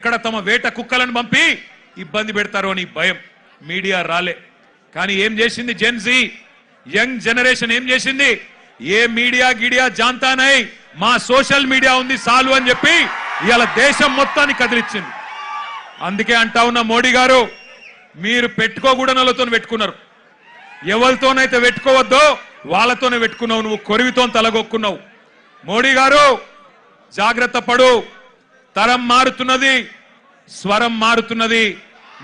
ఇక్కడ తమ వేట కుక్కలను పంపి ఇబ్బంది పెడతారు అని భయం. మీడియా రాలే. కానీ ఏం చేసింది జెన్జీ యంగ్ జనరేషన్? ఏం చేసింది? ఏ మీడియా గిడియా జాంతా నై, మా సోషల్ మీడియా ఉంది సాలు అని చెప్పి ఇవాళ దేశం మొత్తాన్ని కదిలిచ్చింది. అందుకే అంటా ఉన్న మోడీ గారు, మీరు పెట్టుకోకూడనలతో పెట్టుకున్నారు. ఎవరితోనైతే పెట్టుకోవద్దో వాళ్ళతోనే పెట్టుకున్నావు. నువ్వు కొరివితో తలగొక్కున్నావు. మోడీ గారు జాగ్రత్త పడు. తరం మారుతున్నది, స్వరం మారుతున్నది,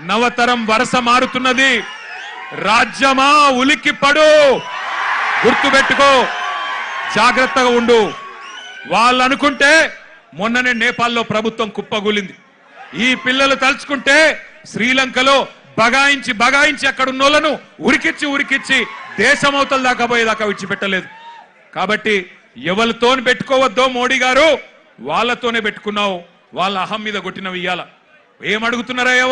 నవతరం వరస మారుతున్నది. రాజ్యమా ఉలిక్కి పడు, గుర్తుపెట్టుకో, జాగ్రత్తగా ఉండు. వాళ్ళు అనుకుంటే మొన్ననే నేపాల్లో ప్రభుత్వం కుప్పగూలింది. ఈ పిల్లలు తలుచుకుంటే శ్రీలంకలో బగాయించి అక్కడ ఉన్నోళ్లను ఉరికిచ్చి దేశమవతల దాకా పోయేదాకా విడిచిపెట్టలేదు. కాబట్టి ఎవరితో పెట్టుకోవద్దో మోడీ గారు, వాళ్ళతోనే పెట్టుకున్నావు. వాళ్ళ అహం మీద కొట్టినవి ఇయ్యాల. ఏమడుగుతున్నారయ్యా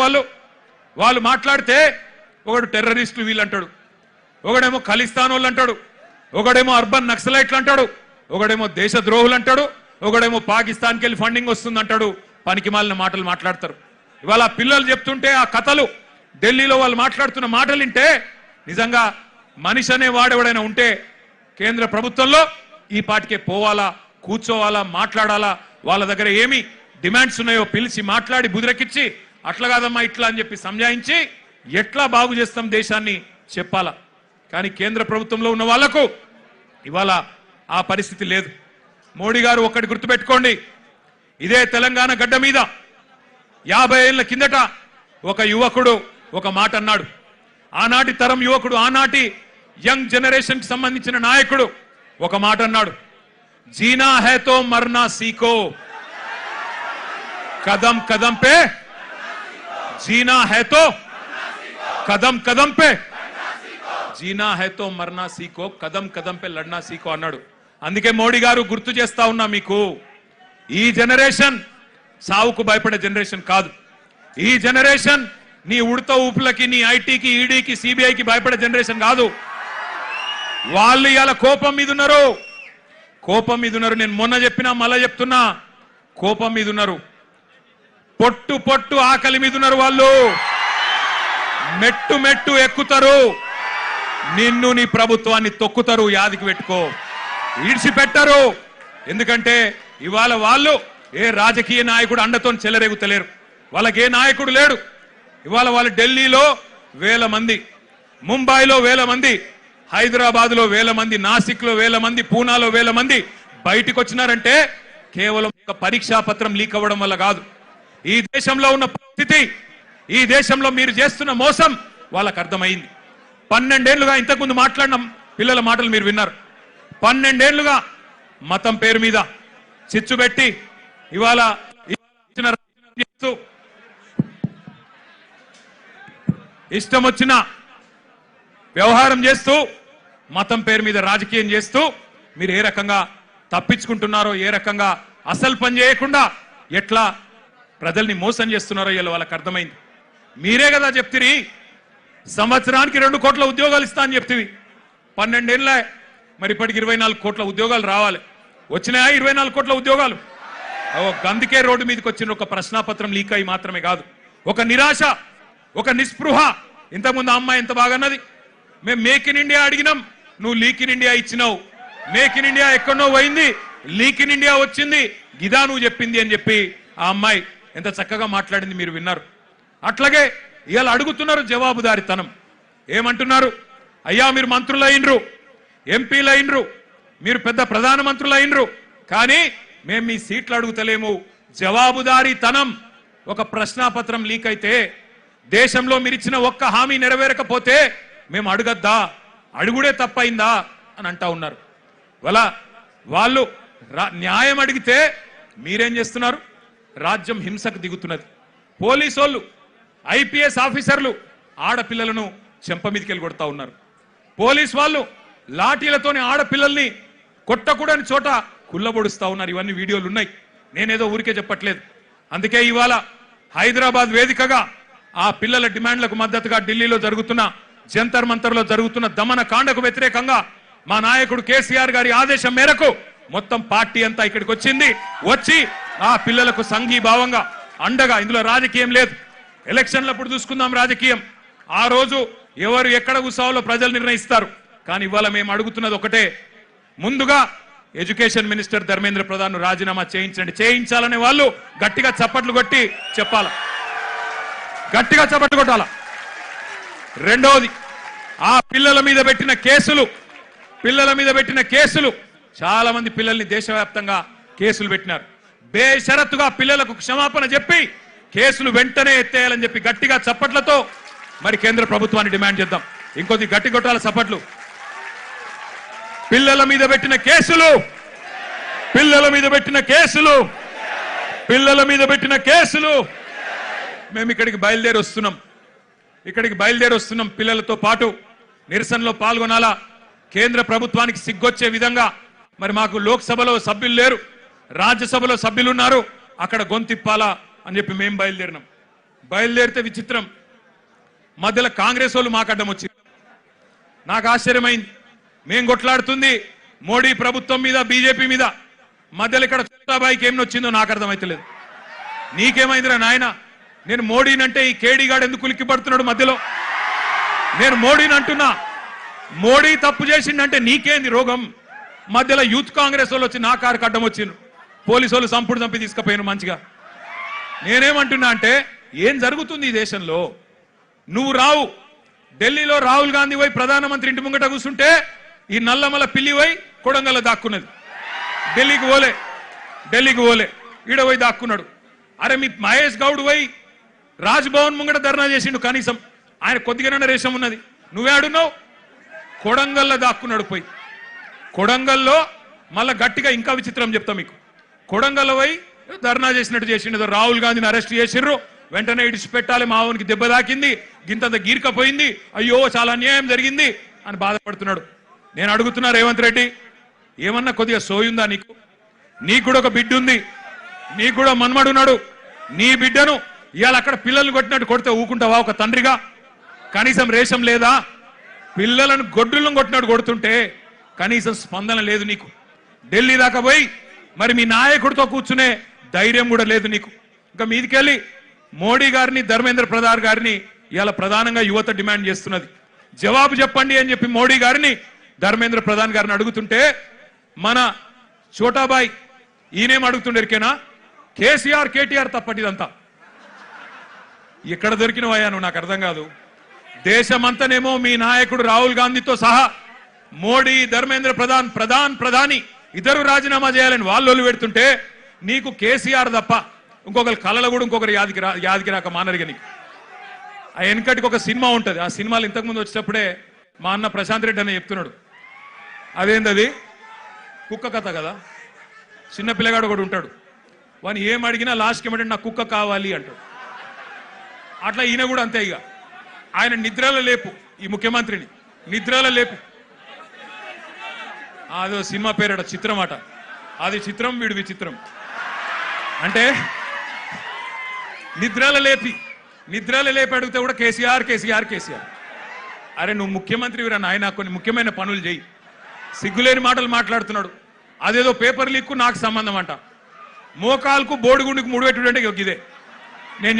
వాళ్ళు మాట్లాడితే ఒకడు టెర్రరిస్టులు వీళ్ళు అంటాడు, ఒకడేమో ఖలిస్తాన్ వాళ్ళు అంటాడు, ఒకడేమో అర్బన్ నక్సలైట్లు అంటాడు, ఒకడేమో దేశద్రోహులు అంటాడు, ఒకడేమో పాకిస్తాన్కి వెళ్ళి ఫండింగ్ వస్తుంది అంటాడు. పనికి మాలిన మాటలు మాట్లాడతారు. ఇవాళ పిల్లలు చెప్తుంటే ఆ కథలు, ఢిల్లీలో వాళ్ళు మాట్లాడుతున్న మాటలు వింటే నిజంగా మనిషి అనే వాడెవడైనా ఉంటే కేంద్ర ప్రభుత్వంలో ఈ పాటికే పోవాలా, కూర్చోవాలా, మాట్లాడాలా. వాళ్ళ దగ్గర ఏమి డిమాండ్స్ ఉన్నాయో పిలిచి మాట్లాడి బుదిరెక్కిచ్చి అట్లా కాదమ్మా ఇట్లా అని చెప్పి సంజాయించి ఎట్లా బాగు చేస్తాం దేశాన్ని చెప్పాలా. కానీ కేంద్ర ప్రభుత్వంలో ఉన్న వాళ్లకు ఇవాళ ఆ పరిస్థితి లేదు. మోడీ గారు ఒక్కటి గుర్తుపెట్టుకోండి, ఇదే తెలంగాణ గడ్డ మీద 50 ఏళ్ల కిందట ఒక యువకుడు ఒక మాట అన్నాడు. ఆనాటి తరం యువకుడు, ఆనాటి యంగ్ జనరేషన్ కి సంబంధించిన నాయకుడు ఒక మాట అన్నాడు, జీనా హై తో మర్నా సీఖో, కదం కదం పే జీనా హై తో కదం కదం పే జీనా హై తో మర్నా సీఖో, కదం కదం పే లడ్నా సీఖో అన్నాడు. అందుకే మోడీ గారు గుర్తు చేస్తా ఉన్నా మీకు, ఈ జనరేషన్ సావుకు భయపడే జనరేషన్ కాదు. ఈ జనరేషన్ నీ ఉడత ఊపులకి, నీ ఐటీకి, ఈడీకి, సిబిఐకి భయపడే జనరేషన్ కాదు. వాళ్ళు ఇవాళ కోపం మీద ఉన్నారు. నేను మొన్న చెప్పినా మళ్ళా చెప్తున్నా, కోపం మీద ఉన్నారు. పొట్టు ఆకలి మీద ఉన్నారు. వాళ్ళు మెట్టు ఎక్కుతారు, నిన్ను నీ ప్రభుత్వాన్ని తొక్కుతారు. యాదికి పెట్టుకో, ఈడ్చిపెట్టరు. ఎందుకంటే ఇవాళ వాళ్ళు ఏ రాజకీయ నాయకుడు అండతో చెలరేగుతలేరు. వాళ్ళకి ఏ నాయకుడు లేడు. ఇవాళ వాళ్ళు ఢిల్లీలో 1000 మంది, ముంబైలో 1000 మంది, హైదరాబాద్ లో 1000 మంది, నాసిక్ లో 1000 మంది, పూనాలో 1000 మంది బయటికి వచ్చినారంటే కేవలం పరీక్షా పత్రం లీక్ అవ్వడం వల్ల కాదు. ఈ దేశంలో ఉన్న పరిస్థితి, ఈ దేశంలో మీరు చేస్తున్న మోసం వాళ్ళకు అర్థమైంది. 12 ఏళ్లుగా, ఇంతకుముందు మాట్లాడిన పిల్లల మాటలు మీరు విన్నారు. 12 ఏళ్లుగా మతం పేరు మీద చిచ్చు పెట్టి ఇవాళ ఇష్టం వచ్చిన వ్యవహారం చేస్తూ, మతం పేరు మీద రాజకీయం చేస్తూ మీరు ఏ రకంగా తప్పించుకుంటున్నారో, ఏ రకంగా అసలు పని చేయకుండా ఎట్లా ప్రజల్ని మోసం చేస్తున్నారో ఇలా వాళ్ళకి అర్థమైంది. మీరే కదా చెప్తిరి సంవత్సరానికి 2 కోట్ల ఉద్యోగాలు ఇస్తా అని చెప్తివి. 12 ఏళ్ళే, మరి ఇప్పటికి 24 కోట్ల ఉద్యోగాలు రావాలి. వచ్చినాయా 24 కోట్ల ఉద్యోగాలు? అందుకే రోడ్డు మీదకి వచ్చిన ఒక ప్రశ్నాపత్రం లీక్ అయి మాత్రమే కాదు, ఒక నిరాశ, ఒక నిస్పృహ. ఇంతకుముందు అమ్మాయి ఎంత బాగా అన్నది, మేము మేక్ ఇన్ ఇండియా అడిగినాం, నువ్వు లీక్ ఇన్ ఇండియా ఇచ్చినావు. మేక్ ఇన్ ఇండియా ఎక్కడో పోయింది, లీక్ ఇన్ ఇండియా వచ్చింది, గిదా నువ్వు చెప్పింది అని చెప్పి ఆ అమ్మాయి ఎంత చక్కగా మాట్లాడింది మీరు విన్నారు. అట్లాగే ఇవాళ అడుగుతున్నారు జవాబుదారితనం. ఏమంటున్నారు? అయ్యా మీరు మంత్రులు అయినరు, ఎంపీలు అయినరు, మీరు పెద్ద ప్రధానమంత్రులు అయినరు, కానీ మేము మీ సీట్లు అడుగుతలేము. జవాబుదారీతనం. ఒక ప్రశ్నాపత్రం లీక్ అయితే, దేశంలో మీరు ఇచ్చిన ఒక్క హామీ నెరవేరకపోతే మేము అడగద్దా, అడుగుడే తప్పైందా అని అంటా ఉన్నారు. వాళ్ళు న్యాయం అడిగితే మీరేం చేస్తున్నారు? రాజ్యం హింసకు దిగుతున్నది. పోలీసు వాళ్ళు, ఐపీఎస్ ఆఫీసర్లు ఆడపిల్లలను చెంప మీదకి కొడతా ఉన్నారు. పోలీసు వాళ్ళు లాఠీలతోనే ఆడపిల్లల్ని కొట్టకూడని చోట కుల్లబొడుస్తా ఉన్నారు. ఇవన్నీ వీడియోలు ఉన్నాయి, నేనేదో ఊరికే చెప్పట్లేదు. అందుకే ఇవాళ హైదరాబాద్ వేదికగా ఆ పిల్లల డిమాండ్లకు మద్దతుగా ఢిల్లీలో జరుగుతున్న, జంతర్ మంతర్లో జరుగుతున్న దమన కాండకు వ్యతిరేకంగా మా నాయకుడు కేసీఆర్ గారి ఆదేశం మేరకు మొత్తం పార్టీ అంతా ఇక్కడికి వచ్చింది. వచ్చి ఆ పిల్లలకు సంఘీభావంగా అండగా. ఇందులో రాజకీయం లేదు. ఎలక్షన్లప్పుడు చూసుకుందాం రాజకీయం. ఆ రోజు ఎవరు ఎక్కడ కూర్చోవాలో ప్రజలు నిర్ణయిస్తారు. కానీ ఇవాళ మేము అడుగుతున్నది ఒకటే, ముందుగా ఎడ్యుకేషన్ మినిస్టర్ ధర్మేంద్ర ప్రధాన్ రాజీనామా చేయించండి. చేయించాలనే వాళ్ళు గట్టిగా చప్పట్లు కొట్టి చెప్పాల, గట్టిగా చప్పట్లు కొట్టాల. రెండవది, ఆ పిల్లల మీద పెట్టిన కేసులు చాలా మంది పిల్లల్ని దేశవ్యాప్తంగా కేసులు పెట్టినారు. బేషరతుగా పిల్లలకు క్షమాపణ చెప్పి కేసులు వెంటనే ఎత్తేయాలని చెప్పి గట్టిగా చప్పట్లతో మరి కేంద్ర ప్రభుత్వాన్ని డిమాండ్ చేద్దాం. ఇంకొద్ది గట్టి కొట్టాల చప్పట్లు. పిల్లల మీద పెట్టిన కేసులు మేము ఇక్కడికి బయలుదేరి వస్తున్నాం. పిల్లలతో పాటు నిరసనలో పాల్గొనాలా. కేంద్ర ప్రభుత్వానికి సిగ్గొచ్చే విధంగా మరి మాకు లోక్సభలో సభ్యులు లేరు, రాజ్యసభలో సభ్యులు ఉన్నారు, అక్కడ గొంతిప్పాలా అని చెప్పి మేము బయలుదేరితే విచిత్రం, మధ్యలో కాంగ్రెస్ వాళ్ళు మాకు అడ్డం వచ్చింది. నాకు ఆశ్చర్యమైంది. మేం కొట్లాడుతుంది మోడీ ప్రభుత్వం మీద, బీజేపీ మీద, మధ్యలో ఇక్కడ చోటాబాయికి ఏం వచ్చిందో నాకు అర్థమైతలేదు. నీకేమైందిరా నాయన? నేను మోడీనంటే ఈ కేడీగాడు ఎందుకు ఉలిక్కి పడుతున్నాడు మధ్యలో? నేను మోడీని అంటున్నా. మోడీ తప్పు చేసిండంటే నీకేంది రోగం? మధ్యలో యూత్ కాంగ్రెస్ వాళ్ళు వచ్చి నా కారుకు అడ్డం వచ్చిండ్రు, పోలీసు వాళ్ళు చంపి తీసుకుపోయాను మంచిగా. నేనేమంటున్నా అంటే, ఏం జరుగుతుంది ఈ దేశంలో? నువ్వు రావు, ఢిల్లీలో రాహుల్ గాంధీ పోయి ప్రధానమంత్రి ఇంటి ముంగట కూర్చుంటే ఈ నల్లమల పిల్లి పోయి కొడంగల్లో దాక్కున్నది. ఢిల్లీకి పోలే ఈడ పోయి దాక్కున్నాడు. అరే మీ మహేష్ గౌడ్ పోయి రాజ్భవన్ ముంగట ధర్నా చేసిండు, కనీసం ఆయన కొద్దిగానే రేషం ఉన్నది. నువ్వే ఆడున్నావు, కొడంగల్లో దాక్కున్నాడు. పోయి కొడంగల్లో మళ్ళా గట్టిగా ఇంకా విచిత్రం చెప్తా మీకు. కొడంగల్లో పోయి ధర్నా చేసినట్టు చేసిండు. రాహుల్ గాంధీని అరెస్ట్ చేసిర్రు, వెంటనే ఇడిచిపెట్టాలి, మావునికి దెబ్బ తాకింది, గింతంత గీర్కపోయింది, అయ్యో చాలా అన్యాయం జరిగింది అని బాధపడుతున్నాడు. నేను అడుగుతున్నా రేవంత్ రెడ్డి, ఏమన్నా కొద్దిగా సోయుందా నీకు? నీకు కూడా ఒక బిడ్డ ఉంది, నీకు కూడా మన్మడున్నాడు. నీ బిడ్డను ఇవాళ అక్కడ పిల్లల్ని కొట్టినట్టు కొడితే ఊకుంటావా ఒక తండ్రిగా? కనీసం రేషం లేదా? పిల్లలను గొడ్డులను కొట్టినట్టు కొడుతుంటే కనీసం స్పందన లేదు నీకు. ఢిల్లీ దాకా పోయి మరి మీ నాయకుడితో కూర్చునే ధైర్యం కూడా లేదు నీకు. ఇంకా మీదికెళ్ళి మోడీ గారిని, ధర్మేంద్ర ప్రధాన్ గారిని ఇవాళ ప్రధానంగా యువత డిమాండ్ చేస్తున్నది. జవాబు చెప్పండి అని చెప్పి మోడీ గారిని, ధర్మేంద్ర ప్రధాన్ గారిని అడుగుతుంటే మన చోటాబాయ్ ఈయనేం అడుగుతుండేరికేనా? కేటీఆర్ తప్పటిదంతా ఎక్కడ దొరికినవయ్యా నువ్వు? నాకు అర్థం కాదు. దేశమంతనేమో మీ నాయకుడు రాహుల్ గాంధీతో సహా మోడీ, ధర్మేంద్ర ప్రధాని ఇద్దరు రాజీనామా చేయాలని వాళ్ళు పెడుతుంటే నీకు కేసీఆర్ తప్ప ఇంకొకరు కళలు కూడా ఇంకొకరు యాదికి రాక మానరిగా నీకు. ఆ వెనకటికి ఒక సినిమా ఉంటుంది, ఆ సినిమాలు ఇంతకుముందు వచ్చేటప్పుడే మా అన్న ప్రశాంత్ రెడ్డి అని చెప్తున్నాడు. అదేంటది? కుక్క కథ కదా. చిన్న పిల్లగాడు ఒకడు ఉంటాడు, వాని ఏం అడిగినా లాస్ట్కి ఏమంటే నాకు కుక్క కావాలి అంటాడు. అట్లా ఈయన కూడా అంతే. ఇక ఆయన నిద్రలో లేపు, ఈ ముఖ్యమంత్రిని నిద్రలో లేపు. అదో సినిమా పేరట చిత్రం అట, అది చిత్రం, వీడు విచిత్రం. అంటే నిద్రలో లేపి అడిగితే కూడా కేసీఆర్. అరే నువ్వు ముఖ్యమంత్రి వీరా నాయన, కొన్ని ముఖ్యమైన పనులు చేయి. సిగ్గులేని మాటలు మాట్లాడుతున్నాడు. అదేదో పేపర్ లీక్కు నాకు సంబంధం అంట. మోకాల్కు బోడిగుండికి ముడిపెట్టుడంటే ఇదే నేను